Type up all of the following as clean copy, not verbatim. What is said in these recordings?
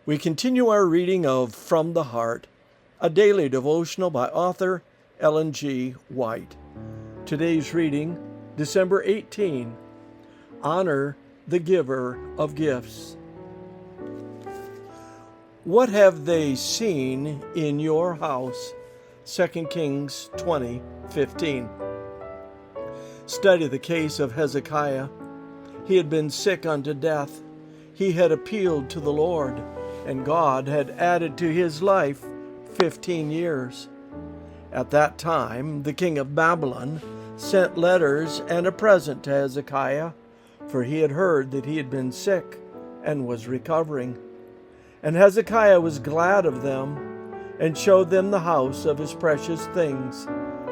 We continue our reading of From the Heart, a daily devotional by author Ellen G. White. Today's reading, December 18, Honor the Giver of Gifts. What have they seen in your house? 2 Kings 20:15. Study the case of Hezekiah. He had been sick unto death. He had appealed to the Lord, and God had added to his life 15 years. At that time, the king of Babylon sent letters and a present to Hezekiah, for he had heard that he had been sick and was recovering. And Hezekiah was glad of them, and showed them the house of his precious things,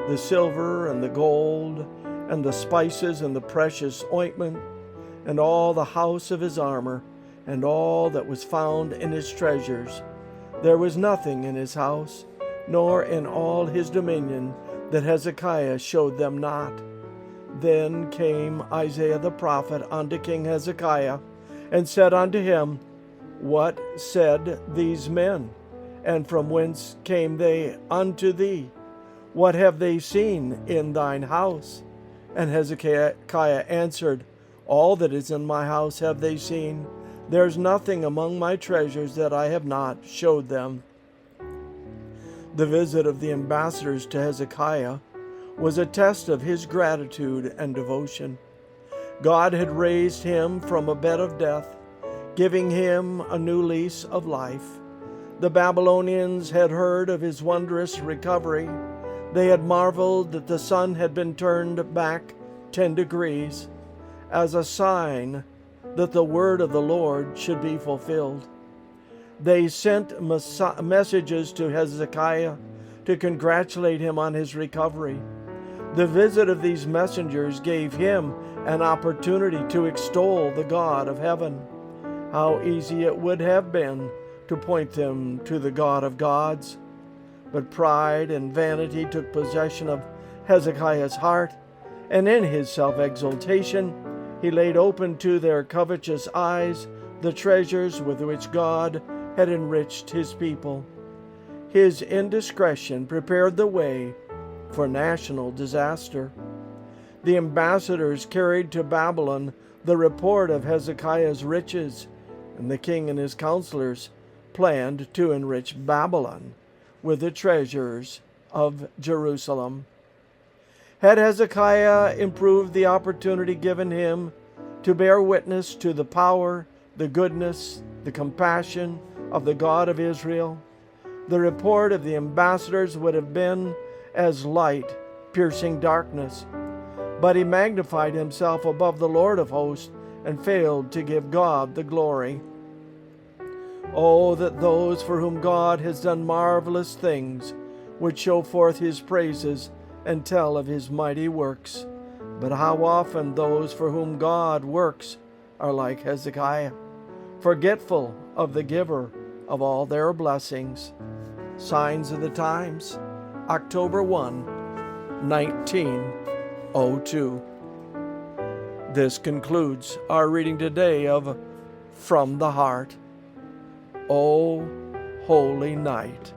the silver and the gold, and the spices and the precious ointment, and all the house of his armor, and all that was found in his treasures. There was nothing in his house, nor in all his dominion, that Hezekiah showed them not. Then came Isaiah the prophet unto King Hezekiah, and said unto him, What said these men? And from whence came they unto thee? What have they seen in thine house? And Hezekiah answered, All that is in my house have they seen. There's nothing among my treasures that I have not showed them. The visit of the ambassadors to Hezekiah was a test of his gratitude and devotion. God had raised him from a bed of death, giving him a new lease of life. The Babylonians had heard of his wondrous recovery. They had marveled that the sun had been turned back 10 degrees, as a sign that the word of the Lord should be fulfilled. They sent messages to Hezekiah to congratulate him on his recovery. The visit of these messengers gave him an opportunity to extol the God of heaven. How easy it would have been to point them to the God of gods. But pride and vanity took possession of Hezekiah's heart, and in his self-exaltation, he laid open to their covetous eyes the treasures with which God had enriched his people. His indiscretion prepared the way for national disaster. The ambassadors carried to Babylon the report of Hezekiah's riches, and the king and his counselors planned to enrich Babylon with the treasures of Jerusalem. Had Hezekiah improved the opportunity given him to bear witness to the power, the goodness, the compassion of the God of Israel, the report of the ambassadors would have been as light piercing darkness. But he magnified himself above the Lord of hosts and failed to give God the glory. Oh, that those for whom God has done marvelous things would show forth his praises and tell of his mighty works. But how often those for whom God works are like Hezekiah, forgetful of the giver of all their blessings. Signs of the Times, October 1, 1902. This concludes our reading today of From the Heart. O Holy Night.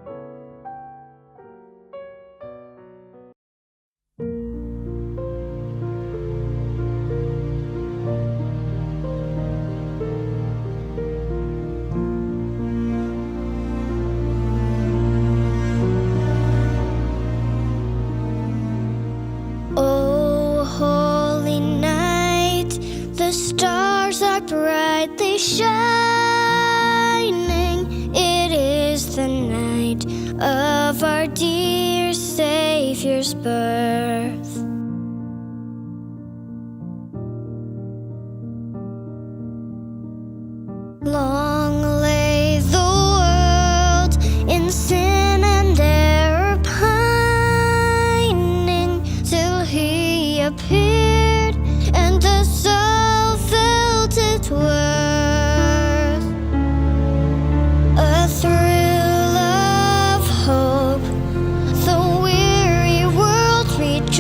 O holy night, the stars are brightly shining. It is the night of our dear Savior's birth. Long lay the world in sin and error pining, till he appeared and the soul felt its worth. A thrill of hope, the weary world rejoiced.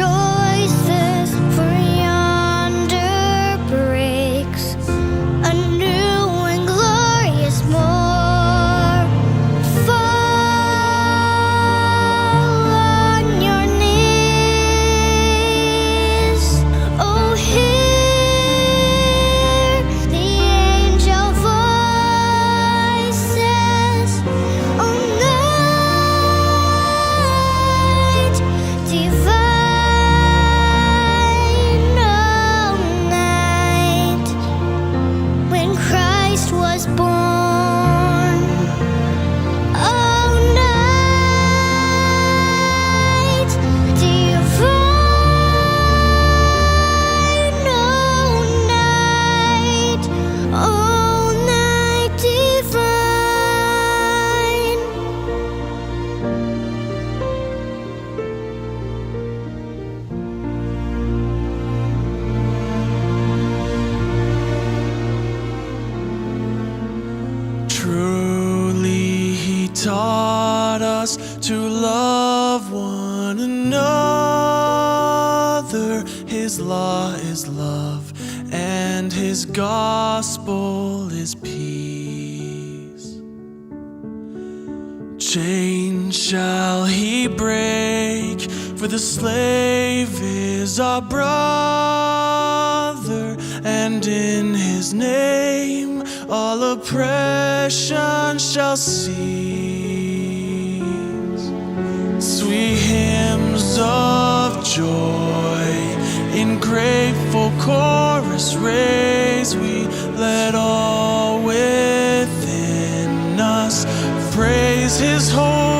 taught us to love one another. His law is love, and His gospel is peace. Chains shall He break, for the slave is our brother, and in His name all oppression shall cease. Sweet hymns of joy in grateful chorus raise we, let all within us praise His holy